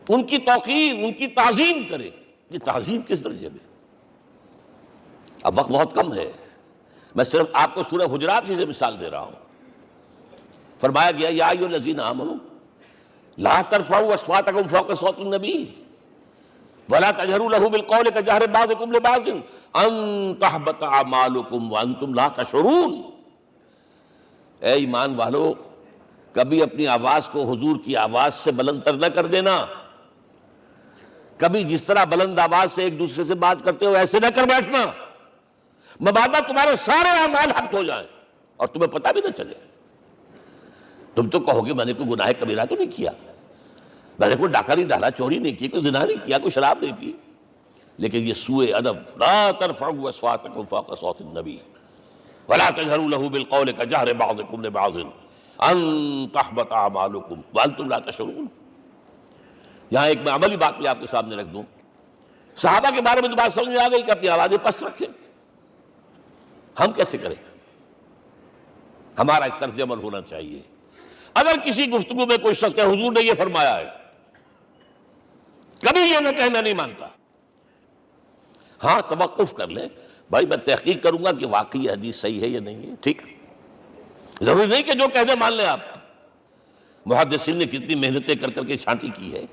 ان کی توقیر، ان کی تعظیم کرے. یہ تعظیم کس درجے میں؟ اب وقت بہت کم ہے، میں صرف آپ کو سورہ حجرات سے مثال دے رہا ہوں. فرمایا گیا یا ایھا الذین آمنوا لا ترفعوا اصواتکم فوق صوت النبی ولا تجہروا لہ بالقول کجہر بعضکم لبعض ان تحبط اعمالکم وانتم لا تشعرون. اے ایمان والو، کبھی اپنی آواز کو حضور کی آواز سے بلند تر نہ کر دینا. کبھی جس طرح بلند آواز سے ایک دوسرے سے بات کرتے ہو ایسے نہ کر بیٹھنا، مبادا تمہارے سارے اعمال حق ہو جائیں اور تمہیں پتہ بھی نہ چلے. تم تو کہو گے میں نے کوئی گناہ کبیرہ تو نہیں کیا، میں نے کوئی ڈاکہ نہیں ڈالا، چوری نہیں کی، کوئی زنا نہیں کیا، کوئی شراب نہیں پی. لیکن یہ سوء ادب، لا ترفعوا اصواتکم فوق صوت النبی ولا تجہروا لہ بالقول کجہر بعضکم لبعض ان تحبط اعمالکم وانتم لا تشعرون. یہاں ایک میں عملی بات بھی آپ کے سامنے رکھ دوں. صحابہ کے بارے میں تو بات سمجھ میں آ گئی کہ اپنی آوازیں پست رکھیں. ہم کیسے کریں؟ ہمارا ایک طرز عمل ہونا چاہیے. اگر کسی گفتگو میں کوئی شخص کہ حضور نے یہ فرمایا ہے، کبھی یہ نہ کہنا نہیں مانتا. ہاں توقف کر لیں، بھائی میں تحقیق کروں گا کہ واقعی حدیث صحیح ہے یا نہیں ہے. ٹھیک، ضروری نہیں کہ جو کہہ دیں مان لیں آپ. محدثین نے کتنی محنتیں کر کر کے چھانٹی کی ہے،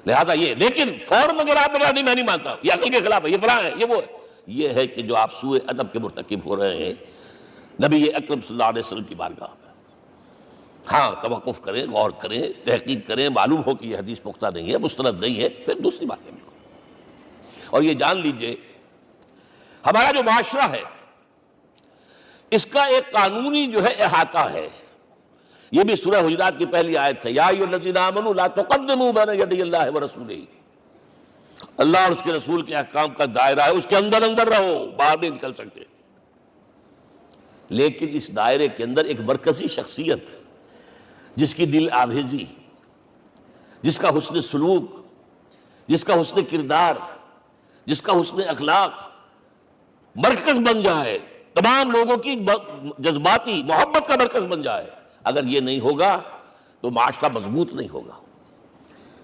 لہذا یہ. لیکن فوراً اگر آپ نہیں میں نہیں مانتا، یہ عقل کے خلاف ہے، یہ فلاں ہے، یہ وہ ہے، یہ ہے کہ جو آپ سوء ادب کے مرتکب ہو رہے ہیں نبی اکرم صلی اللہ علیہ وسلم کی بارگاہ میں. ہاں توقف کریں، غور کریں، تحقیق کریں، معلوم ہو کہ یہ حدیث پختہ نہیں ہے، مستند نہیں ہے، پھر دوسری بات ہے. اور یہ جان لیجئے ہمارا جو معاشرہ ہے اس کا ایک قانونی جو ہے احاطہ ہے. یہ بھی سورہ حجرات کی پہلی آیت ہے، یا ایھا الذین آمنوا لا تقدموا بین یدی اللہ ورسولہ. اللہ اور اس کے رسول کے احکام کا دائرہ ہے، اس کے اندر اندر رہو، باہر نہیں نکل سکتے. لیکن اس دائرے کے اندر ایک مرکزی شخصیت جس کی دل آویزی، جس کا حسن سلوک، جس کا حسن کردار، جس کا حسن اخلاق مرکز بن جائے، تمام لوگوں کی جذباتی محبت کا مرکز بن جائے، اگر یہ نہیں ہوگا تو معاشرہ مضبوط نہیں ہوگا.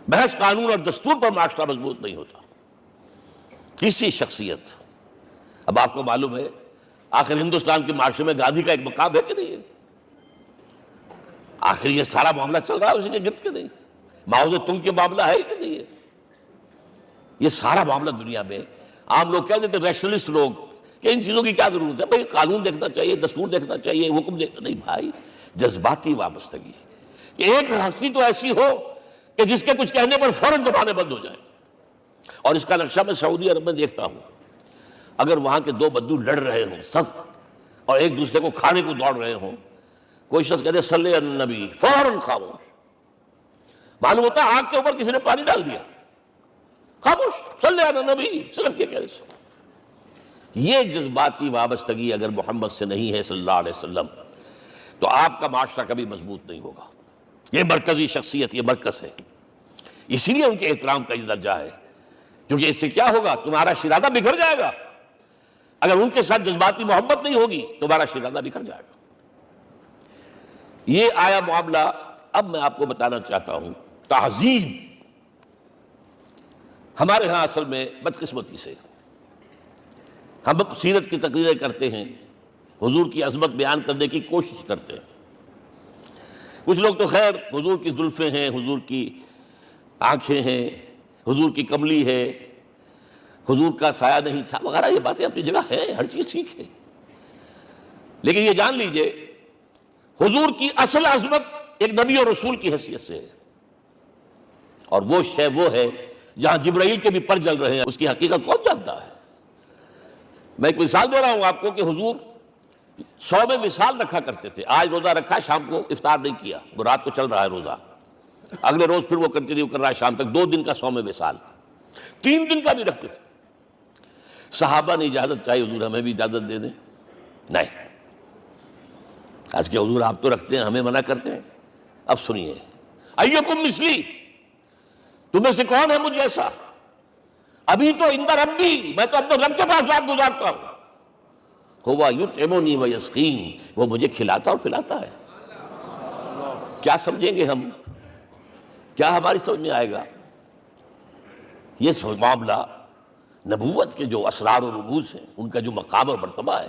محض قانون اور دستور پر معاشرہ مضبوط نہیں ہوتا. کسی شخصیت، اب آپ کو معلوم ہے آخر ہندوستان کے معاشرے میں گاندھی کا ایک مقام ہے کہ نہیں ہے؟ آخر یہ سارا معاملہ چل رہا ہے اسی کے گرد کے نہیں؟ ماؤ زے تنگ کے معاملہ ہے کہ نہیں ہے؟ یہ سارا معاملہ دنیا میں عام لوگ کہہ دیتے، ریشنلسٹ لوگ، کہ ان چیزوں کی کیا ضرورت ہے؟ بھائی قانون دیکھنا چاہیے، دستور دیکھنا چاہیے، حکم دیکھنا نہیں. بھائی جذباتی وابستگی، کہ ایک ہستی تو ایسی ہو کہ جس کے کچھ کہنے پر فوراً زبانیں بند ہو جائیں. اور اس کا نقشہ میں سعودی عرب میں دیکھتا ہوں، اگر وہاں کے دو بدو لڑ رہے ہوں صف اور ایک دوسرے کو کھانے کو دوڑ رہے ہوں، کوئی شخص کہتے صلی علی النبی، فوراً خاموش. معلوم ہوتا ہے آگ کے اوپر کسی نے پانی ڈال دیا، خاموش، صلی علی النبی، صرف یہ کہنے سے. یہ جذباتی وابستگی اگر محمد سے نہیں ہے صلی اللہ علیہ وسلم تو آپ کا معاشرہ کبھی مضبوط نہیں ہوگا. یہ مرکزی شخصیت، یہ مرکز ہے. اسی لیے ان کے احترام کا یہ درجہ ہے، کیونکہ اس سے کیا ہوگا؟ تمہارا شرادہ بکھر جائے گا. اگر ان کے ساتھ جذباتی محبت نہیں ہوگی تمہارا شرادہ بکھر جائے گا. یہ آیا معاملہ. اب میں آپ کو بتانا چاہتا ہوں تعظیم. ہمارے ہاں اصل میں بدقسمتی سے ہم سیرت کی تقریریں کرتے ہیں، حضور کی عظمت بیان کرنے کی کوشش کرتے ہیں. کچھ لوگ تو خیر حضور کی زلفیں ہیں، حضور کی آنکھیں ہیں، حضور کی کملی ہے، حضور کا سایہ نہیں تھا وغیرہ، یہ باتیں اپنی جگہ ہیں، ہر چیز ٹھیک ہے. لیکن یہ جان لیجئے حضور کی اصل عظمت ایک نبی اور رسول کی حیثیت سے ہے، اور وہ شے وہ ہے جہاں جبرائیل کے بھی پر جل رہے ہیں. اس کی حقیقت کون جانتا ہے؟ میں ایک مثال دے رہا ہوں آپ کو کہ حضور 100 میں وصال رکھا کرتے تھے. آج روزہ رکھا، شام کو افطار نہیں کیا، وہ رات کو چل رہا ہے روزہ، اگلے روز پھر وہ کنٹینیو کر رہا ہے شام تک. 2 دن کا 100 میں وصال، 3 دن کا بھی رکھتے تھے. صحابہ نے اجازت چاہی، حضور ہمیں بھی اجازت دے دیں. نہیں، آج کے حضور آپ تو رکھتے ہیں، ہمیں منع کرتے ہیں. اب سنیے، ایکم مثلی، تمہیں سے کون ہے مجھ جیسا؟ ابھی تو اندر ربی، میں تو اپنے رب کے پاس رات گزارتا ہوں. ہوا یطعمنی ویسقین، وہ مجھے کھلاتا اور پلاتا ہے. کیا سمجھیں گے ہم؟ کیا ہماری سمجھ میں آئے گا؟ یہ معاملہ نبوت کے جو اسرار و رموز ہیں، ان کا جو مقام اور مرتبہ ہے،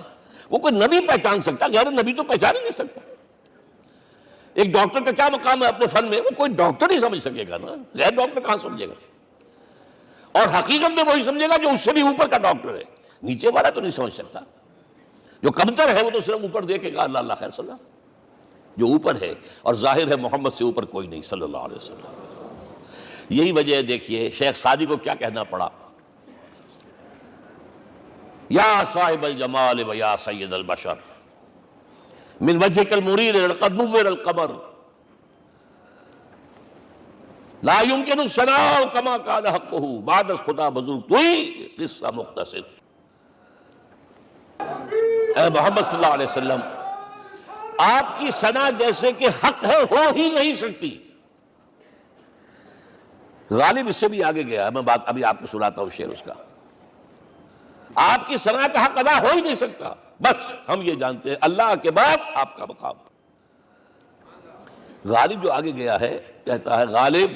وہ کوئی نبی پہچان سکتا، غیر نبی تو پہچان ہی نہیں سکتا۔ ایک ڈاکٹر کا کیا مقام ہے اپنے فن میں، وہ کوئی ڈاکٹر ہی سمجھ سکے گا نا، غیر ڈاکٹر کہاں سمجھے گا؟ اور حقیقت میں وہی سمجھے گا جو اس سے بھی اوپر کا ڈاکٹر ہے، نیچے والا تو نہیں سمجھ سکتا۔ جو کمتر ہے وہ تو صرف اوپر دیکھے گا، اللہ خیر صلی اللہ، جو اوپر ہے اور ظاہر ہے محمد سے اوپر کوئی نہیں صلی اللہ علیہ وسلم۔ یہی وجہ ہے، دیکھیے شیخ سعدی کو کیا کہنا پڑا، یا صاحب الجمال و یا سید البشر من وجهك المرير قد نور القمر لا يمكن الثناء كما كان حقه بعد خدا بزرگ توئی قصہ مختصر۔ اے محمد صلی اللہ علیہ وسلم، آپ کی ثنا جیسے کہ حق ہے ہو ہی نہیں سکتی۔ غالب اس سے بھی آگے گیا، میں بات ابھی آپ کو سناتا ہوں شعر اس کا۔ آپ کی ثنا کا حق ادا ہو ہی نہیں سکتا، بس ہم یہ جانتے ہیں اللہ کے بعد آپ کا مقام۔ غالب جو آگے گیا ہے کہتا ہے، غالب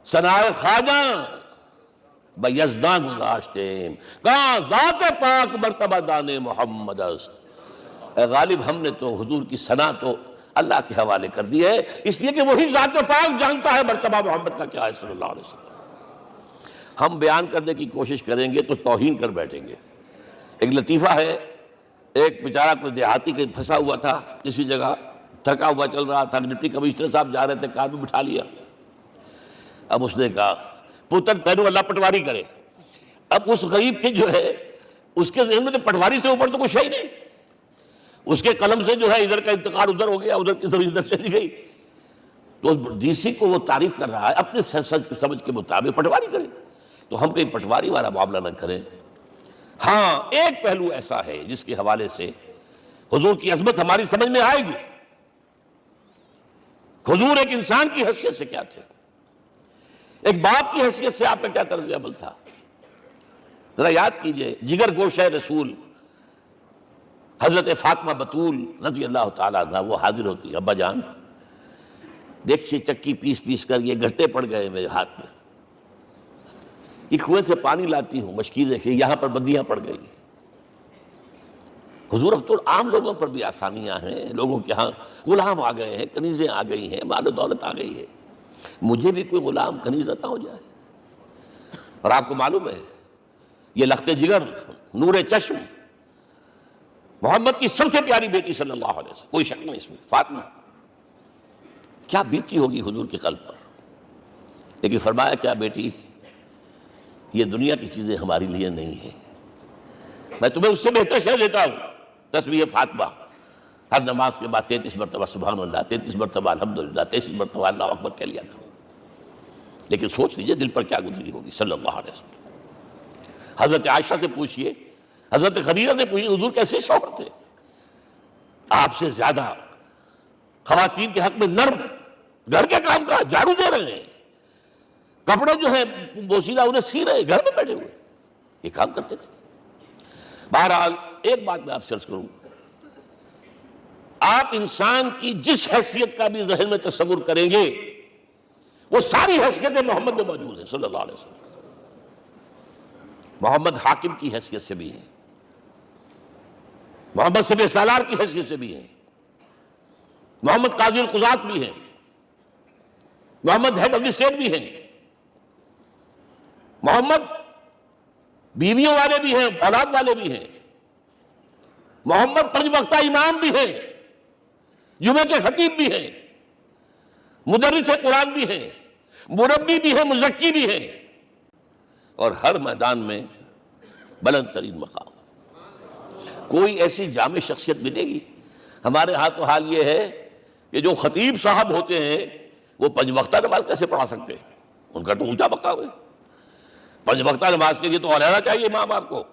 ثنائے خواجہ بیزدان گذاشتیم کہاں ذات پاک مرتبہ دان محمد است۔ اے غالب، ہم نے تو حضور کی ثنا تو اللہ کے حوالے کر دی ہے، اس لیے کہ وہی ذات پاک جانتا ہے مرتبہ محمد کا کیا ہے صلی اللہ علیہ وسلم۔ ہم بیان کرنے کی کوشش کریں گے تو توہین کر بیٹھیں گے۔ ایک لطیفہ ہے، ایک بیچارہ کوئی دیہاتی کے پھنسا ہوا تھا کسی جگہ، تھکا ہوا چل رہا تھا، ڈپٹی کمشنر صاحب جا رہے تھے، کار میں بٹھا لیا۔ اب اس نے کہا پتر تینوں اللہ پٹواری کرے۔ اب اس غریب کے جو ہے اس کے ذہن میں تو پٹواری سے اوپر تو کچھ ہے ہی نہیں، اس کے قلم سے جو ہے ادھر کا انتقال ادھر ہو گیا، ادھر کی زمین ادھر چلی گئی۔ تو ڈی سی کو وہ تعریف کر رہا ہے اپنے سمجھ کے مطابق، پٹواری کرے۔ تو ہم کہیں پٹواری والا معاملہ نہ کریں۔ ہاں، ایک پہلو ایسا ہے جس کے حوالے سے حضور کی عظمت ہماری سمجھ میں آئے گی۔ حضور ایک انسان کی حیثیت سے کیا تھے، ایک باپ کی حیثیت سے آپ کا کیا طرز عمل تھا۔ ذرا یاد کیجئے، جگر گوشہ رسول حضرت فاطمہ بطول رضی اللہ تعالیٰ عنہ وہ حاضر ہوتی، ابا جان دیکھیے چکی پیس پیس کر یہ گھٹے پڑ گئے میرے ہاتھ میں، یہ کنویں سے پانی لاتی ہوں، مشکل دیکھیے یہاں پر بندیاں پڑ گئی۔ حضور اب تو عام لوگوں پر بھی آسانیاں ہیں، لوگوں کے ہاں غلام آ گئے ہیں، کنیزیں آ گئی ہیں، مال و دولت آ گئی ہے، مجھے بھی کوئی غلام کنیز عطا ہو جائے۔ اور آپ کو معلوم ہے یہ لخت جگر نور چشم محمد کی سب سے پیاری بیٹی صلی اللہ علیہ وسلم، کوئی شک نہیں اس میں، فاطمہ، کیا بیتی ہوگی حضور کے قلب پر۔ لیکن فرمایا کیا بیٹی، یہ دنیا کی چیزیں ہماری لیے نہیں ہیں، میں تمہیں اس سے بہتر شے دیتا ہوں، تسبیح فاطمہ ہر نماز کے بعد 33 مرتبہ سبحان اللہ، 33 مرتبہ الحمدللہ، 33 مرتبہ اللہ اکبر کہہ لیا کرو۔ لیکن سوچ لیجئے دل پر کیا گزری ہوگی صلی اللہ علیہ وسلم۔ حضرت عائشہ سے پوچھئے، حضرت خدیجہ سے پوچھئے حضور کیسے شوہر تھے، آپ سے زیادہ خواتین کے حق میں نرم، گھر کے کام کا جھاڑو دے رہے ہیں، کپڑے جو ہیں بوسیدہ انہیں سی رہے، گھر میں بیٹھے ہوئے یہ کام کرتے تھے۔ بہرحال ایک بات میں آپ سے عرض کروں، آپ انسان کی جس حیثیت کا بھی ذہن میں تصور کریں گے وہ ساری حیثیتیں محمد میں موجود ہیں صلی اللہ علیہ وسلم۔ محمد حاکم کی حیثیت سے بھی ہیں، محمد سبع سالار کی حیثیت سے بھی ہیں، محمد قاضی القضات بھی ہیں، محمد ہیڈ آف دی اسٹیٹ بھی ہیں، محمد بیویوں والے بھی ہیں، اولاد والے بھی ہیں، محمد 5 وقتہ امام بھی ہیں، جمعہ کے خطیب بھی ہیں، مدرس قرآن بھی ہیں، مربی بھی ہیں، مزکی بھی ہیں، اور ہر میدان میں بلند ترین مقام۔ کوئی ایسی جامع شخصیت ملے گی؟ ہمارے ہاں تو حال یہ ہے کہ جو خطیب صاحب ہوتے ہیں وہ 5 وقتہ نماز کیسے پڑھا سکتے ہیں، ان کا تو اونچا مقام ہے۔ 5 وقتہ نماز کے لیے تو علیحدہ چاہیے امام آپ کو،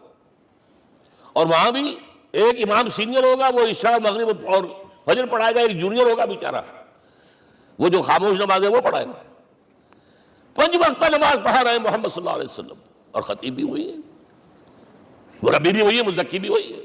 اور وہاں بھی ایک امام سینئر ہوگا وہ عشاء مغرب اور فجر پڑھائے گا، ایک جونیئر ہوگا بیچارہ وہ جو خاموش نماز ہے وہ پڑھائے گا۔ 5 وقتہ نماز پڑھا رہے ہیں محمد صلی اللہ علیہ وسلم، اور خطیب بھی وہی ہے، مربی بھی وہی ہے، مزکی بھی وہی ہے۔